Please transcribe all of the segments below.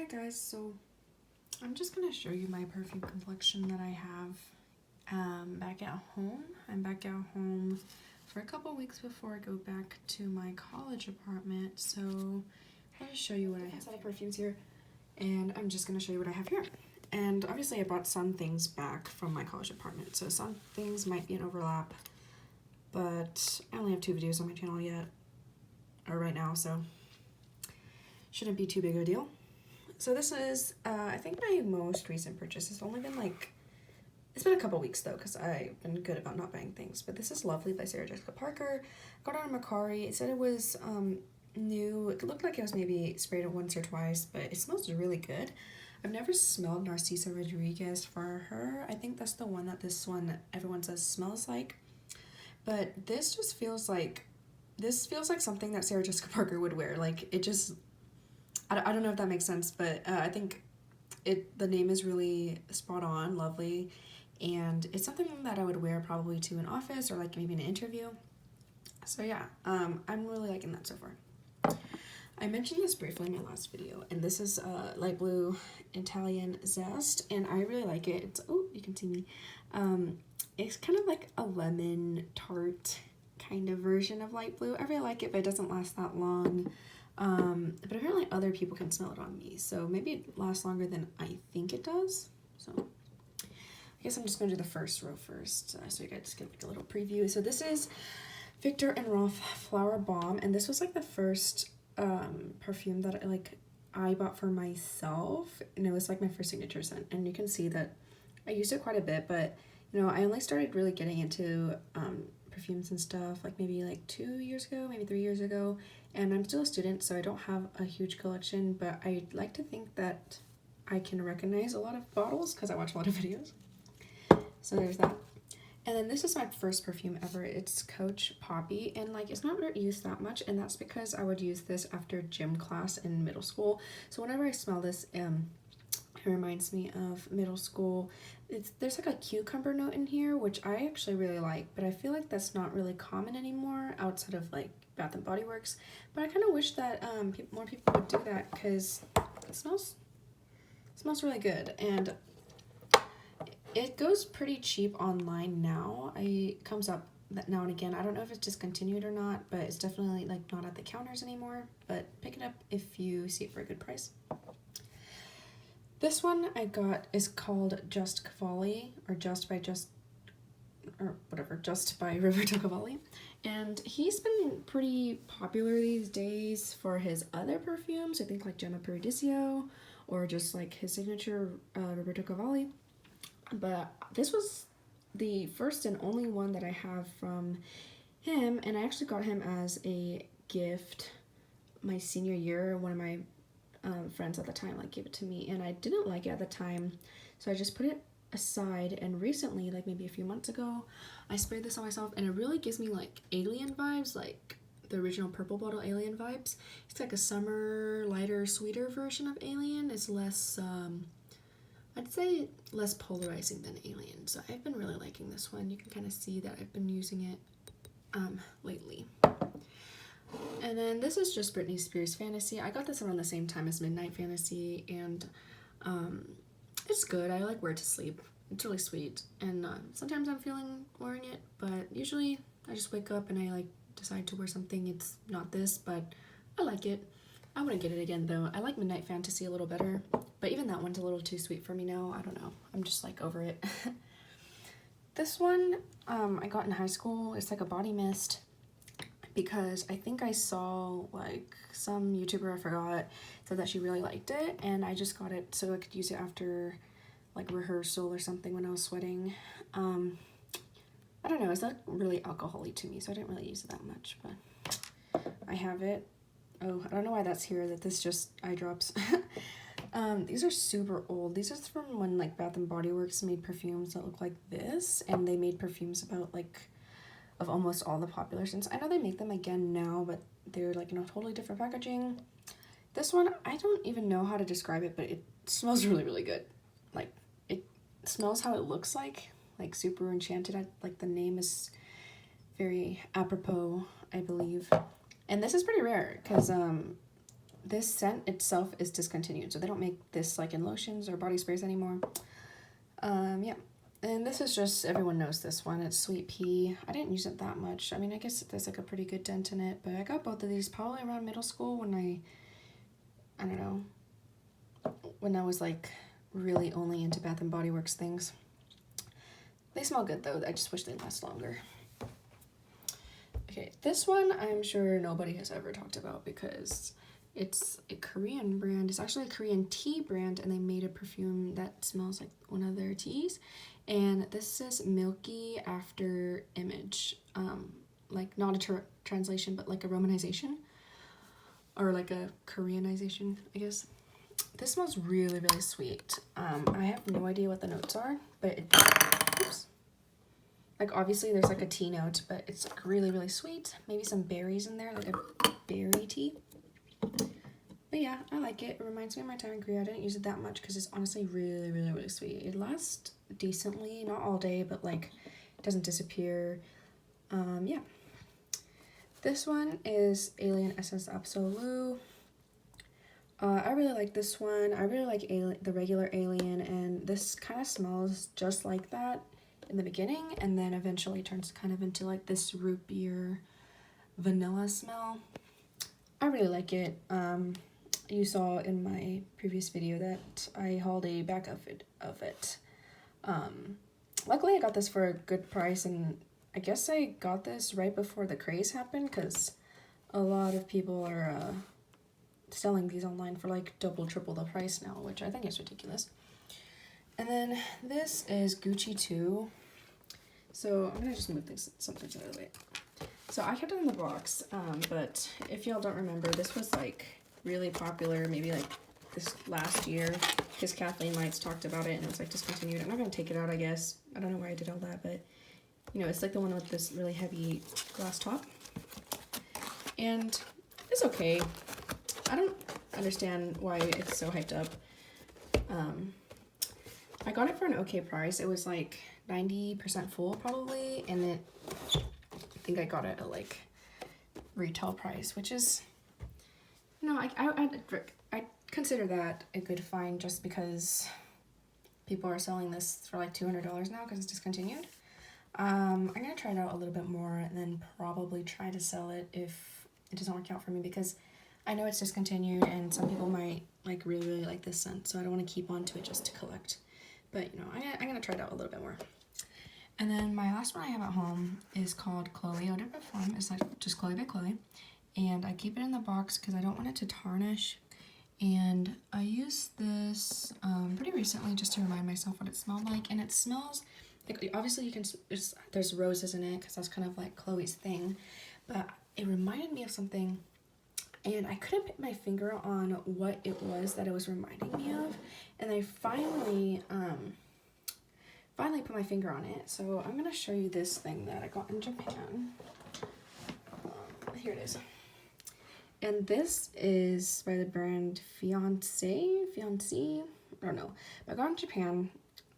guys, so I'm just going to show you my perfume collection that I have back at home. I'm back at home for a couple weeks before I go back to my college apartment, so I'll just show you what I have. A set of perfumes here, and I'm just going to show you what I have here. And obviously I brought some things back from my college apartment, so some things might be an overlap, but I only have 2 videos on my channel yet, or right now, so shouldn't be too big of a deal. So this is, I think my most recent purchase. It's only been like, it's been a couple weeks though, because I've been good about not buying things. But this is Lovely by Sarah Jessica Parker. Got it on Macari. It said it was new. It looked like it was maybe sprayed it once or twice, but it smells really good. I've never smelled Narcisa Rodriguez for her. I think that's the one that everyone says smells like. But this just feels like, something that Sarah Jessica Parker would wear. Like, it just, I don't know if that makes sense, but I think the name is really spot on, Lovely, and it's something that I would wear probably to an office or like maybe an interview. So yeah, I'm really liking that so far. I mentioned this briefly in my last video, and this is light blue Italian Zest, and I really like it. It's, oh, you can see me. It's kind of like a lemon tart kind of version of light blue. I really like it, but it doesn't last that long. But apparently other people can smell it on me, so maybe it lasts longer than I think it does. So I guess I'm just going to do the first row first, so you guys get like a little preview. So this is Viktor and Rolf Flowerbomb, and this was like the first perfume that I bought for myself, and it was like my first signature scent. And you can see that I used it quite a bit, but you know, I only started really getting into perfumes and stuff like maybe like 2 years ago, maybe 3 years ago, and I'm still a student, so I don't have a huge collection, but I like to think that I can recognize a lot of bottles because I watch a lot of videos. So there's that. And then this is my first perfume ever. It's Coach Poppy, and like it's not used that much, and that's because I would use this after gym class in middle school. So whenever I smell this, it reminds me of middle school. There's like a cucumber note in here, which I actually really like, but I feel like that's not really common anymore outside of like Bath and Body Works. But I kind of wish that more people would do that, because it smells really good, and it goes pretty cheap online now. It comes up now and again. I don't know if it's discontinued or not, but it's definitely like not at the counters anymore, but pick it up if you see it for a good price. This one I got is called Just Cavalli, or Just by Roberto Cavalli, and he's been pretty popular these days for his other perfumes. I think like Gemma Paradiso, or just like his signature Roberto Cavalli. But this was the first and only one that I have from him, and I actually got him as a gift my senior year. One of my friends at the time like gave it to me, and I didn't like it at the time, so I just put it aside. And recently, like maybe a few months ago, I sprayed this on myself, and it really gives me like Alien vibes, like the original purple bottle Alien vibes. It's like a summer, lighter, sweeter version of Alien. It's less I'd say less polarizing than Alien, so I've been really liking this one. You can kind of see that I've been using it lately. And then this is just Britney Spears Fantasy. I got this around the same time as Midnight Fantasy, and it's good. I like wear it to sleep. It's really sweet, and sometimes I'm feeling wearing it, but usually I just wake up and I like decide to wear something. It's not this, but I like it. I wouldn't get it again though. I like Midnight Fantasy a little better, but even that one's a little too sweet for me now. I don't know. I'm just like over it. This one I got in high school. It's like a body mist, because I think I saw like some YouTuber, I forgot, said that she really liked it, and I just got it so I could use it after like rehearsal or something when I was sweating. I don't know, it's not really alcohol-y to me, so I didn't really use it that much, but I have it. Oh, I don't know why that's here, that this just eye drops. These are super old. These are from when like Bath and Body Works made perfumes that look like this, and they made perfumes about like of almost all the popular scents. I know they make them again now, but they're like in a totally different packaging. This one, I don't even know how to describe it, but it smells really, really good. Like, it smells how it looks like super enchanted. Like the name is very apropos, I believe. And this is pretty rare, because this scent itself is discontinued, so they don't make this like in lotions or body sprays anymore. Yeah. And this is just, everyone knows this one. It's Sweet Pea. I didn't use it that much. I mean, I guess there's like a pretty good dent in it, but I got both of these probably around middle school when I don't know, when I was like really only into Bath and Body Works things. They smell good though. I just wish they'd last longer. Okay, this one I'm sure nobody has ever talked about because it's a Korean brand. It's actually a Korean tea brand, and they made a perfume that smells like one of their teas. And this is Milky After Image. Like not a translation, but like a romanization. Or like a Koreanization, I guess. This smells really, really sweet. I have no idea what the notes are, but oops. Like obviously there's like a tea note, but it's like really, really sweet. Maybe some berries in there, like a berry tea. But yeah, I like it. It reminds me of my time in Korea. I didn't use it that much because it's honestly really, really, really sweet. It lasts decently, not all day, but like it doesn't disappear. Yeah. This one is Alien Essence Absolue. I really like this one. I really like the regular Alien, and this kind of smells just like that in the beginning, and then eventually turns kind of into like this root beer vanilla smell. I really like it. You saw in my previous video that I hauled a back of it. Luckily I got this for a good price, and I guess I got this right before the craze happened because a lot of people are selling these online for like double, triple the price now, which I think is ridiculous. And then this is Gucci 2. So I'm gonna just move some things out of the way. So I kept it in the box, but if y'all don't remember, this was like really popular maybe like this last year because Kathleen Lights talked about it and it was like discontinued. I'm not gonna take it out, I guess. I don't know why I did all that, but you know, it's like the one with this really heavy glass top. And it's okay. I don't understand why it's so hyped up. I got it for an okay price. It was like 90% full probably, and I think I got it at like retail price, which is, you know, I consider that a good find just because people are selling this for like $200 now because it's discontinued. I'm gonna try it out a little bit more and then probably try to sell it if it doesn't work out for me, because I know it's discontinued and some people might like really, really like this scent, so I don't want to keep on to it just to collect. But you know, I'm gonna try it out a little bit more. And then my last one I have at home is called Chloe Eau de Parfum. It's like just Chloe by Chloe. And I keep it in the box because I don't want it to tarnish. And I used this pretty recently just to remind myself what it smelled like. And it smells, like, obviously you can, there's roses in it because that's kind of like Chloe's thing. But it reminded me of something, and I couldn't put my finger on what it was that it was reminding me of. And I finally put my finger on it. So I'm gonna show you this thing that I got in Japan. Here it is. And this is by the brand Fiancé, I don't know. But I got it in Japan,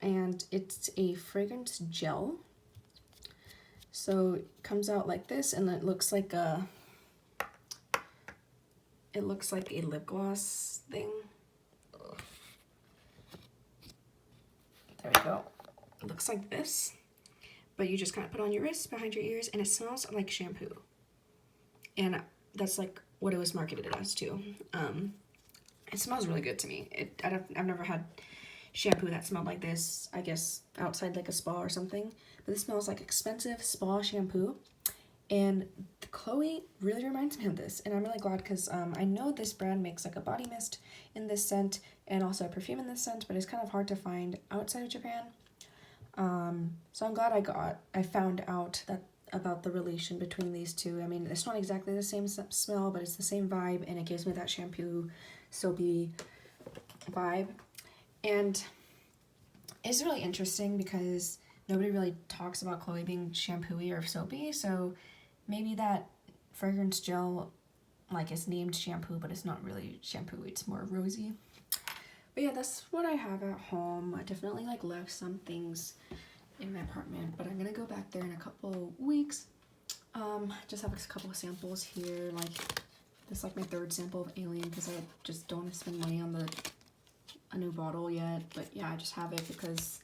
and it's a fragrance gel. So it comes out like this, and it looks like a lip gloss thing. Ugh. There we go. It looks like this, but you just kind of put on your wrists, behind your ears, and it smells like shampoo. And that's like what it was marketed as too. It smells really good to me. I've never had shampoo that smelled like this, I guess outside like a spa or something, but this smells like expensive spa shampoo. And the Chloe really reminds me of this, and I'm really glad because I know this brand makes like a body mist in this scent and also a perfume in this scent, but it's kind of hard to find outside of Japan. So I'm glad I found out about the relation between these two. I mean, it's not exactly the same smell, but it's the same vibe, and it gives me that shampoo, soapy vibe. And it's really interesting because nobody really talks about Chloe being shampooey or soapy, so maybe that fragrance gel like is named shampoo, but it's not really shampoo, it's more rosy. But yeah, that's what I have at home. I definitely like left some things in my apartment, but I'm gonna go back there in a couple weeks. Just have a couple of samples here, like This is like my third sample of Alien because I just don't want to spend money on a new bottle yet. But yeah, I just have it because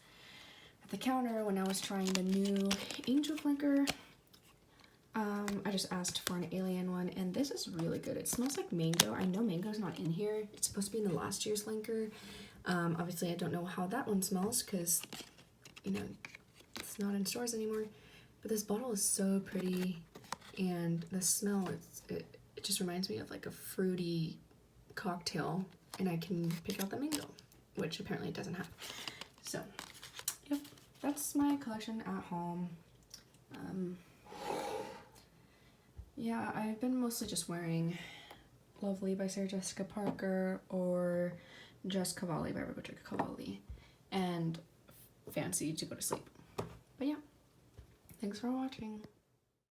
at the counter when I was trying the new Angel Flanker, I just asked for an Alien one, and this is really good. It smells like mango. I know mango's not in here. It's supposed to be in the last year's Flanker. Obviously, I don't know how that one smells because, you know, it's not in stores anymore. But this bottle is so pretty, and the smell, it just reminds me of like a fruity cocktail, and I can pick out the mango, which apparently it doesn't have. So, yep, that's my collection at home. Yeah, I've been mostly just wearing Lovely by Sarah Jessica Parker or just Cavalli by Rebecca Cavalli, and Fancy to go to sleep. But yeah, thanks for watching.